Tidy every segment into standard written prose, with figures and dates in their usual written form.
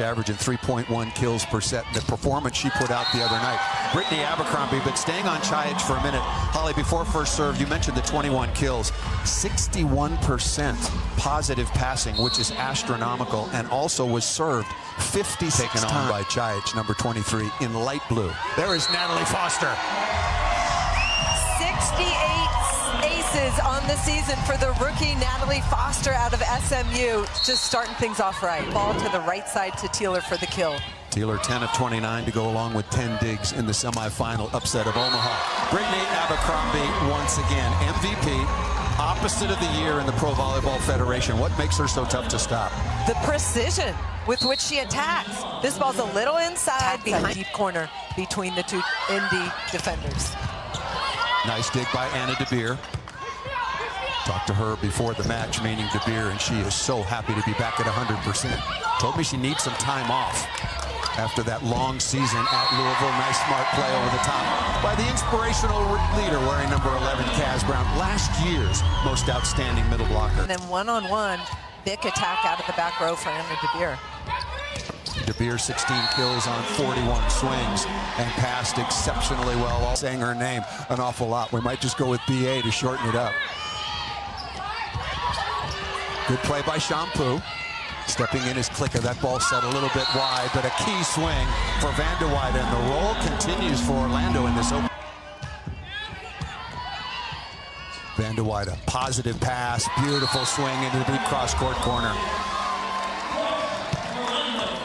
averaging 3.1 kills per set. The performance she put out the other night. Brittany Abercrombie, but staying on Czic for a minute. Holly, before first serve, you mentioned the 21 kills. 61% positive passing, which is astronomical, and also was served 56 taken on by Czic, number 23, in light blue. There is Natalie Foster. 68 aces on the season for the rookie Natalie Foster out of SMU. Just starting things off right. Ball to the right side to Teeler for the kill. Teeler 10 of 29 to go along with 10 digs in the semifinal upset of Omaha. Brittany Abercrombie once again MVP, opposite of the year in the Pro Volleyball Federation. What makes her so tough to stop? The precision with which she attacks. This ball's a little inside behind deep corner between the two Indy defenders. Nice dig by Anna De Beer. Talked to her before the match, meaning De Beer, and she is so happy to be back at 100%. Told me she needs some time off after that long season at Louisville. Nice smart play over the top by the inspirational leader wearing number 11, Kaz Brown, last year's most outstanding middle blocker. And then one-on-one, big attack out of the back row for Anna De Beer. De Beer 16 kills on 41 swings and passed exceptionally well. All saying her name an awful lot. We might just go with BA to shorten it up. Good play by Shampoo. Stepping in his clicker. That ball set a little bit wide, but a key swing for Van de Weyde, and the roll continues for Orlando in this open. Van de Weyde, positive pass, beautiful swing into the deep cross-court corner.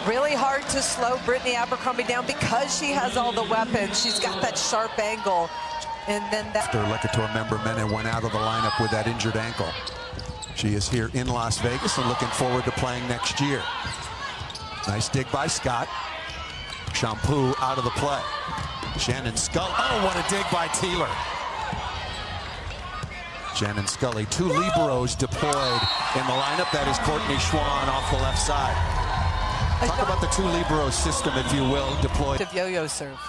Really hard to slow Brittany Abercrombie down because she has all the weapons. She's got that sharp angle. And then that... After Lecator member Mena went out of the lineup with that injured ankle. She is here in Las Vegas and looking forward to playing next year. Nice dig by Scott. Shampoo out of the play. Shannon Scully. Oh, what a dig by Teeler. Shannon Scully, two liberos deployed in the lineup. That is Courtney Schwann off the left side. Talk about the two libero system, if you will, deployed. Yo-yo serve.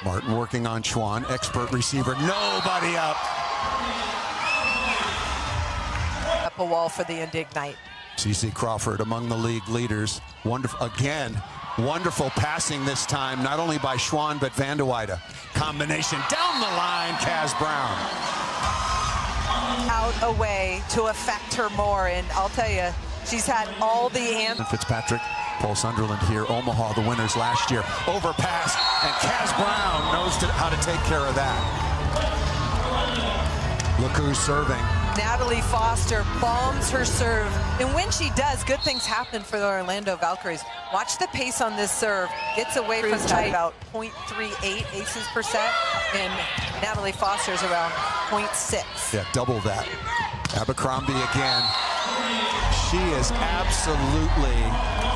Martin working on Schwann, expert receiver, nobody up. Up a wall for the Indignite. CC Crawford among the league leaders. Wonderful, again, wonderful passing this time, not only by Schwann, but Van de Weyde. Combination down the line, Kaz Brown. Out away to affect her more, and I'll tell you, she's had all the answers. Fitzpatrick, Paul Sunderland here, Omaha, the winners last year. Overpass, and Kaz Brown knows how to take care of that. Look who's serving. Natalie Foster bombs her serve, and when she does, good things happen for the Orlando Valkryies. Watch the pace on this serve. Gets away from about 0.38 aces per set, and Natalie Foster's around 0.6. Yeah, double that. Abercrombie again. She is absolutely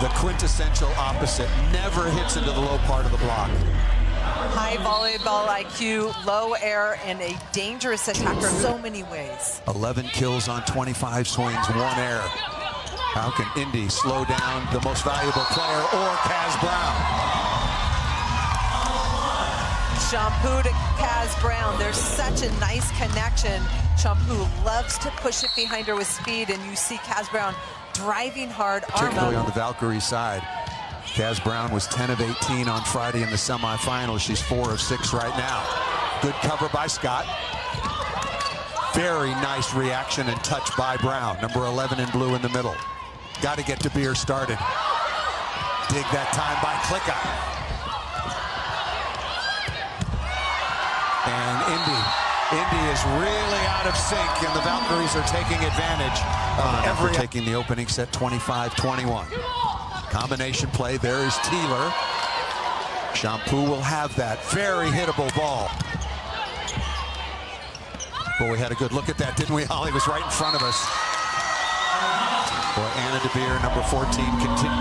the quintessential opposite. Never hits into the low part of the block. High volleyball IQ, low air, and a dangerous attacker in so many ways. 11 kills on 25 swings, 1 error. How can Indy slow down the most valuable player or Kaz Brown? Shampoo to Kaz Brown. There's such a nice connection. Shampoo loves to push it behind her with speed, and you see Kaz Brown driving hard. Particularly on the Valkyrie side. Kaz Brown was 10 of 18 on Friday in the semifinals. She's 4 of 6 right now. Good cover by Scott. Very nice reaction and touch by Brown. Number 11 in blue in the middle. Got to get De Beer started. Dig that time by Klicka. And Indy is really out of sync, and the Valkyries are taking advantage of taking the opening set 25-21. Combination play, there is Teeler. Shampoo will have that very hittable ball. Boy, we had a good look at that, didn't we, Holly? Was right in front of us. Boy, Anna De Beer, number 14,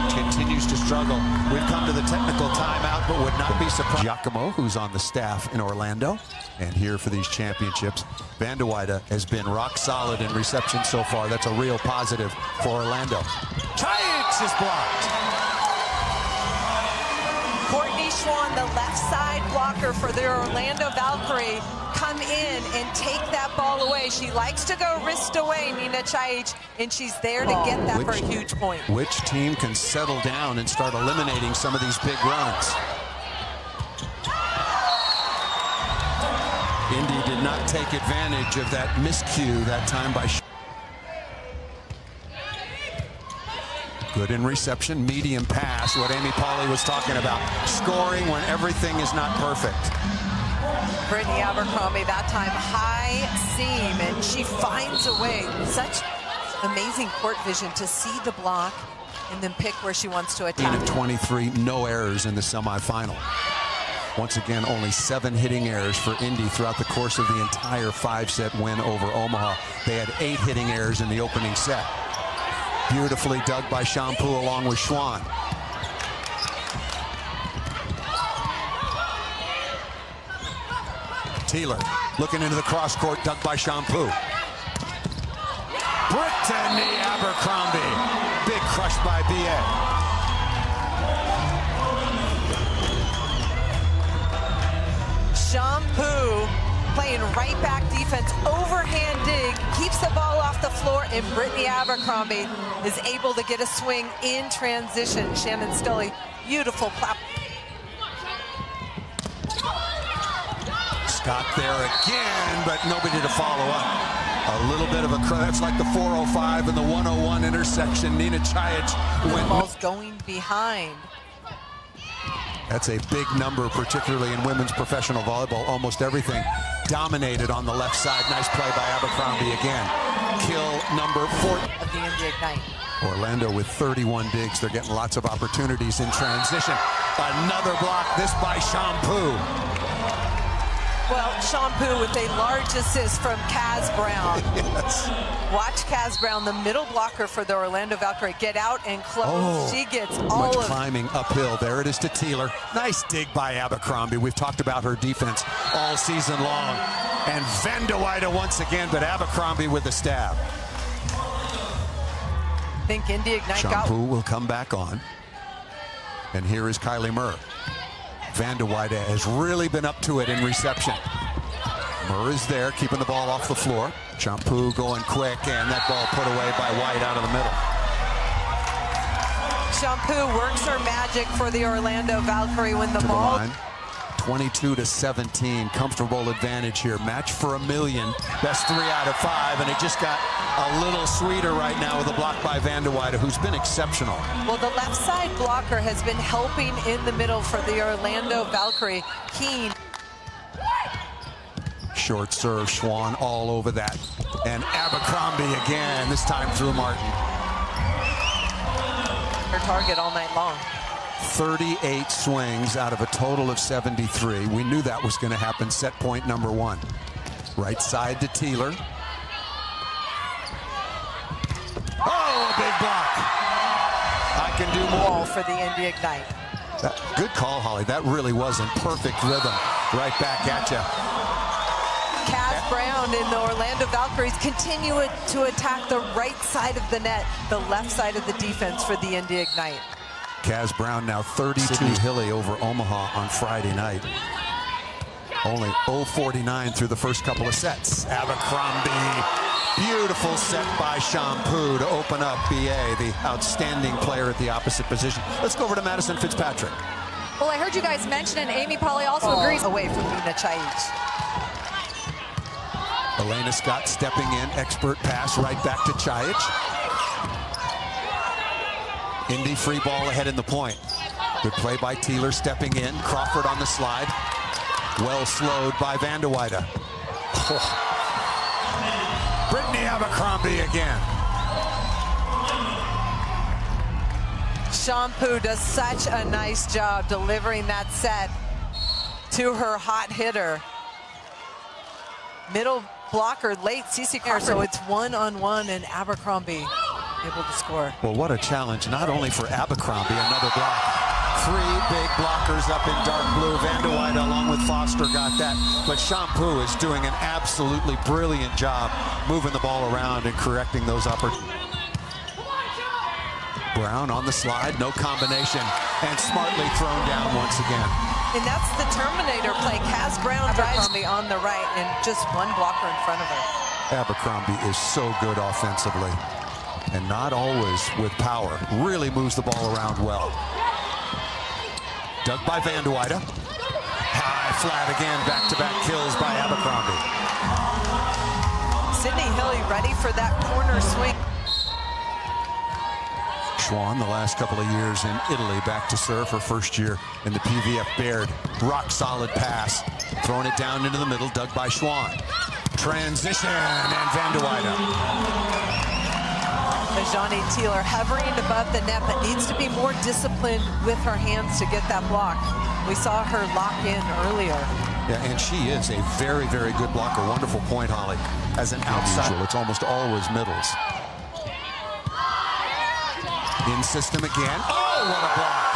continues to struggle. We've come to the technical timeout, but would not be surprised. Giacomo, who's on the staff in Orlando, and here for these championships. Van de Weyde has been rock solid in reception so far. That's a real positive for Orlando. Czic is blocked. Courtney Schwann, the left side blocker for the Orlando Valkyrie, come in and take that ball away. She likes to go wrist away, Nina Chajic, and she's there to get that for a huge point. Which team can settle down and start eliminating some of these big runs? Indy did not take advantage of that miscue that time by good in reception, medium pass, what Amy Pauley was talking about, scoring when everything is not perfect. Brittany Abercrombie that time high seam, and she finds a way. Such amazing court vision to see the block and then pick where she wants to attack. Of 23, no errors in the semifinal. Once again, only 7 hitting errors for Indy throughout the course of the entire 5-set win over Omaha. They had 8 hitting errors in the opening set. Beautifully dug by Shampoo along with Schwann. Taylor looking into the cross court, dug by Shampoo. Brittany Abercrombie. Big crush by BA. Shampoo playing right back defense, overhand dig, keeps the ball off the floor, and Brittany Abercrombie is able to get a swing in transition. Shannon Scully, beautiful play. Scott there again, but nobody to follow up. A little bit of a that's like the 405 and the 101 intersection. Nina Chajic went. Ball's going behind. That's a big number, particularly in women's professional volleyball. Almost everything dominated on the left side. Nice play by Abercrombie again. Kill number 4 of the Indy Ignite. Orlando with 31 digs. They're getting lots of opportunities in transition. Another block, this by Shampoo. Well, Shampoo with a large assist from Kaz Brown. Yes. Watch Kaz Brown, the middle blocker for the Orlando Valkyrie, get out and close. Oh, she gets all of climbing uphill. There it is to Taylor. Nice dig by Abercrombie. We've talked about her defense all season long. And Van de Weide once again, but Abercrombie with the stab. I think Indy Ignite Shampoo will come back on. And here is Kylie Murr. Van de Weide has really been up to it in reception. Murr is there, keeping the ball off the floor. Shampoo going quick, and that ball put away by White out of the middle. Shampoo works her magic for the Orlando Valkyrie when the ball. 22-17, comfortable advantage here. Match for $1 million, best 3 out of 5, and it just got a little sweeter right now with a block by Van de Weide, who's been exceptional. Well, the left side blocker has been helping in the middle for the Orlando Valkyrie. Keen. Short serve, Schwann all over that. And Abercrombie again, this time through Martin. Her target all night long. 38 swings out of a total of 73. We knew that was going to happen. Set point number 1. Right side to Taylor. Oh, a big block. I can do more. For the Indy Ignite. Good call, Holly. That really was in perfect rhythm. Right back at you. Kaz Brown and the Orlando Valkyries continue to attack the right side of the net, the left side of the defense for the Indy Ignite. Kaz Brown now 32 Hilly over Omaha on Friday night. Only 0-49 through the first couple of sets. Abercrombie, beautiful set by Shampoo to open up BA, the outstanding player at the opposite position. Let's go over to Madison Fitzpatrick. Well, I heard you guys mention, and Amy Pauley also agrees. Away from Nina Chajic. Elena Scott stepping in, expert pass right back to Chajic. Indy free ball ahead in the point. Good play by Taylor stepping in. Crawford on the slide. Well slowed by Van de Weide. Oh. Brittany Abercrombie again. Shampoo does such a nice job delivering that set to her hot hitter. Middle blocker late, Cece Crawford. So it's 1-on-1 and Abercrombie able to score. Well, what a challenge, not only for Abercrombie, another block. 3 big blockers up in dark blue. Van de Weide along with Foster got that. But Shampoo is doing an absolutely brilliant job moving the ball around and correcting those opportunities. Brown on the slide, no combination, and smartly thrown down once again. And that's the Terminator play. Kaz Brown drives on the right and just one blocker in front of her. Abercrombie is so good offensively, and not always with power. Really moves the ball around well. Dug by Van de Weyde. High flat again, back-to-back kills by Abercrombie. Sydney Hilly ready for that corner swing. Schwann, the last couple of years in Italy, back to serve her first year in the PVF Baird. Rock solid pass, throwing it down into the middle, dug by Schwann. Transition, and Van de Weyde. Ajani Teeler hovering above the net, but needs to be more disciplined with her hands to get that block. We saw her lock in earlier. Yeah, and she is a very, very good blocker. Wonderful point, Holly. As an outsider, it's almost always middles. In system again. Oh, what a block.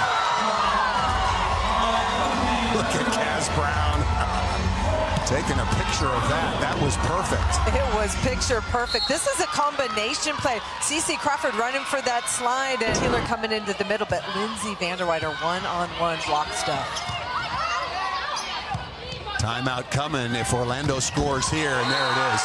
Look at Kaz Brown. Taking a picture of that. That was perfect. It was picture perfect. This is a combination play. CeCe Crawford running for that slide, and Teeler coming into the middle, but Lindsay van der Weyde one-on-one block stuff. Timeout coming if Orlando scores here, and there it is.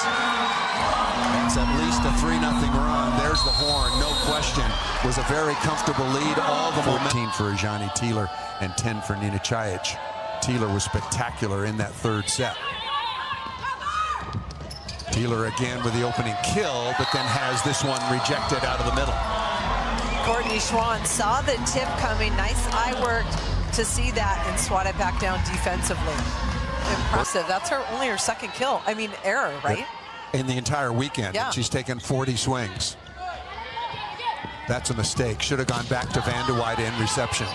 It's at least a 3-0 run. There's the horn, no question. Was a very comfortable lead. All the 14 for Ajani Teeler and 10 for Nina Chajic. Teeler was spectacular in that third set. Teeler again with the opening kill, but then has this one rejected out of the middle. Courtney Schwann saw the tip coming. Nice eye work to see that and swat it back down defensively. Impressive. That's only her second kill. I mean, error, right? In the entire weekend. Yeah. She's taken 40 swings. That's a mistake. Should have gone back to Van de Weyde in reception.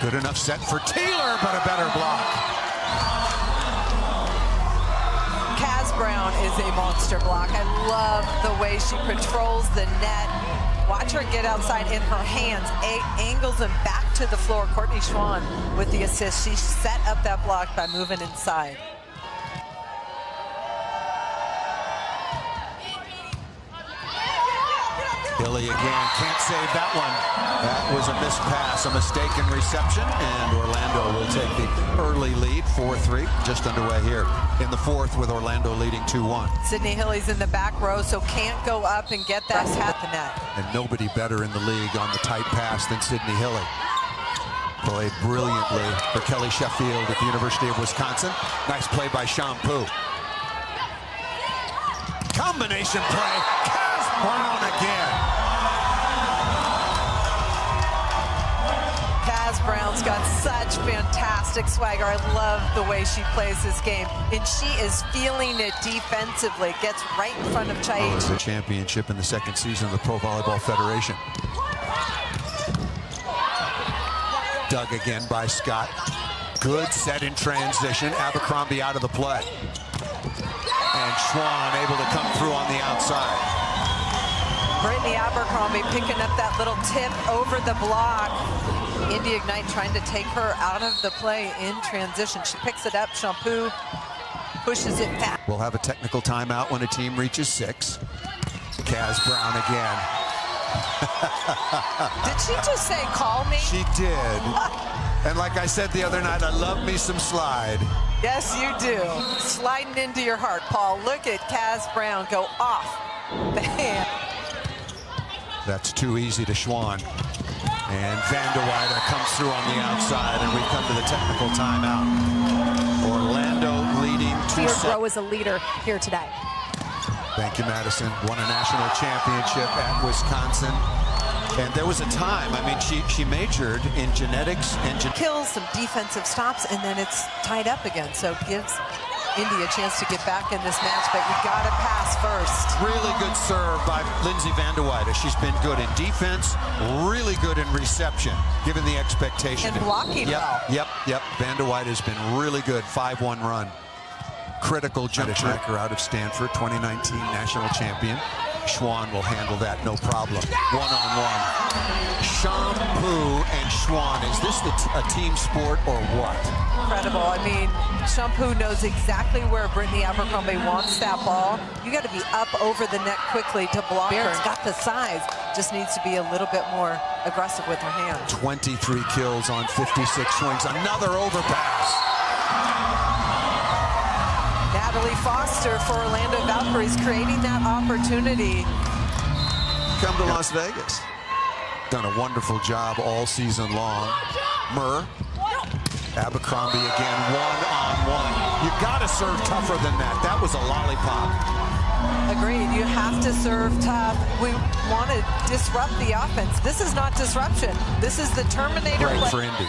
Good enough set for Teeler, but a better block. Kaz Brown is a monster block. I love the way she patrols the net. Watch her get outside in her hands, angles them back to the floor. Courtney Schwann with the assist. She set up that block by moving inside. Hilly again, can't save that one. That was a missed pass, a mistake in reception, and Orlando will take the early lead, 4-3, just underway here in the fourth with Orlando leading 2-1. Sydney Hilly's in the back row, so can't go up and get that at the net. And nobody better in the league on the tight pass than Sydney Hilly. Played brilliantly for Kelly Sheffield at the University of Wisconsin. Nice play by Shampoo. Combination play, Kaz Brown again. Kaz Brown's got such fantastic swagger. I love the way she plays this game. And she is feeling it defensively. Gets right in front of Chajic. The championship in the second season of the Pro Volleyball Federation. Dug again by Scott. Good set in transition. Abercrombie out of the play. And Schwann able to come through on the outside. Brittany Abercrombie picking up that little tip over the block. Indy Ignite trying to take her out of the play in transition. She picks it up. Shampoo pushes it back. We'll have a technical timeout when a team reaches 6. Kaz Brown again. Did she just say, call me? She did. And like I said the other night, I love me some slide. Yes, you do. Sliding into your heart, Paul. Look at Kaz Brown go off. Bam. That's too easy to Schwann. And Van de Weyde comes through on the outside, and we come to the technical timeout. Orlando leading 2-7. Grow as a leader here today. Thank you, Madison. Won a national championship at Wisconsin. And there was a time, I mean, she majored in genetics and kills some defensive stops, and then it's tied up again. So gives Indy a chance to get back in this match, but you got to pass first. Really good serve by Lindsay van de Weyde. She's been good in defense, really good in reception, given the expectation. And blocking well. Yep. Van de Weyde has been really good. 5-1 run. Critical jump tracker out of Stanford, 2019 national champion. Schwann will handle that, no problem. One-on-one. Shampoo and Schwann. Is this a team sport or what? Incredible. I mean, Shampoo knows exactly where Brittany Abercrombie wants that ball. You got to be up over the net quickly to block her. It's got the size. just needs to be a little bit more aggressive with her hands. 23 kills on 56 swings. Another overpass. Natalie Foster for Orlando Valkryies creating that opportunity. Come to Las Vegas. Done a wonderful job all season long. Murr. Abercrombie again, one-on-one. You gotta serve tougher than that. That was a lollipop. Agreed. You have to serve tough. We want to disrupt the offense. This is not disruption. This is the Terminator Great play. for Indy.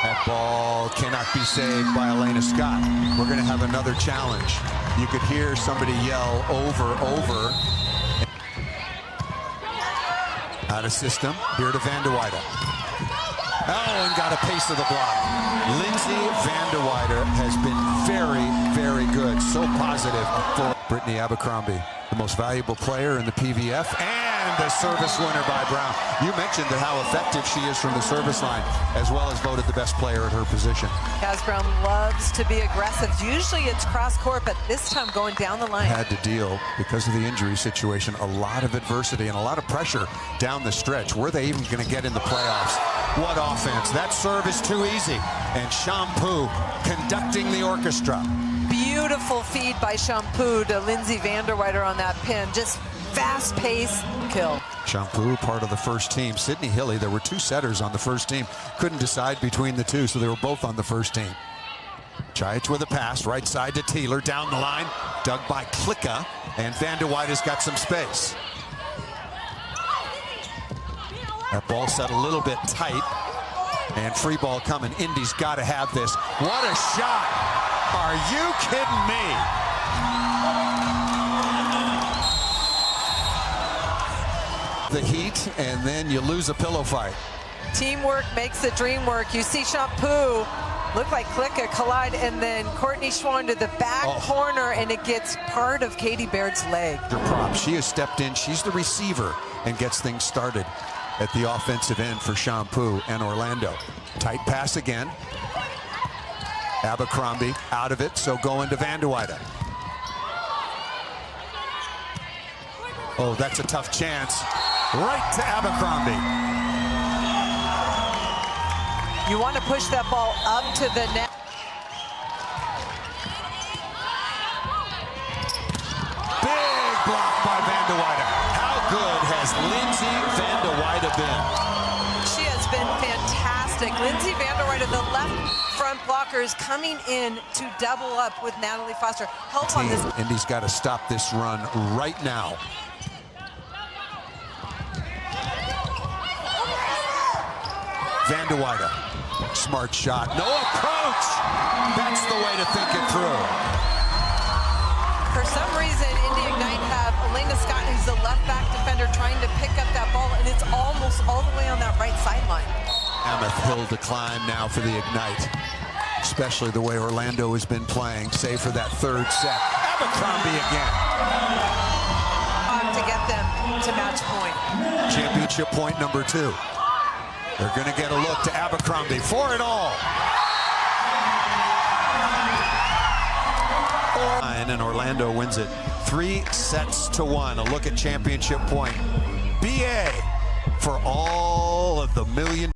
That ball cannot be saved by Elena Scott. We're going to have another challenge. You could hear somebody yell over. Out of system. Here to Van de Weyden. Oh, and got a pace of the block. Lindsay Van de Weyden has been very, very good. So positive for Brittany Abercrombie, the most valuable player in the PVF, and the service winner by Brown. You mentioned how effective she is from the service line, as well as voted the best player at her position. Kaz Brown loves to be aggressive. Usually it's cross court, but this time going down the line. Had to deal, because of the injury situation, a lot of adversity and a lot of pressure down the stretch. Were they even going to get in the playoffs? What offense. That serve is too easy. And Shampoo conducting the orchestra. Beautiful feed by Shampoo to Lindsay Van der Weyden on that pin. Just fast pace kill. Shampoo, part of the first team. Sydney Hilly, there were two setters on the first team. Couldn't decide between the two, so they were both on the first team. Chaich with a pass, right side to Teeler, down the line. Dug by Klicka, and Van der Weyden's got some space. That ball set a little bit tight, and free ball coming. Indy's got to have this. What a shot! Are you kidding me? The heat, and then you lose a pillow fight. Teamwork makes the dream work. You see Shampoo look like Klicka collide, and then Courtney Schwann to the back corner, and it gets part of Katie Baird's leg. Prop. She has stepped in. She's the receiver and gets things started at the offensive end for Shampoo and Orlando. Tight pass again. Abercrombie out of it, so going to Van de Weyden. Oh, that's a tough chance. Right to Abercrombie. You want to push that ball up to the net. Big block by Van de Weyden. How good has Lindsay Van de Weyden been? She has been fantastic. Lindsay Van der Weyden, the left front blockers coming in to double up with Natalie Foster. Help on this. Indy's got to stop this run right now. Van de Weyden, smart shot, no approach. That's the way to think it through. For some reason, Indy Ignite have Elena Scott, who's the left back defender, trying to pick up that ball, and it's almost all the way on that right sideline. Mammoth hill to climb now for the Ignite, especially the way Orlando has been playing, save for that third set. Abercrombie again. To get them to match point. Championship point number 2. They're going to get a look to Abercrombie for it all. And Orlando wins it 3-1. A look at championship point. BA for all of the million.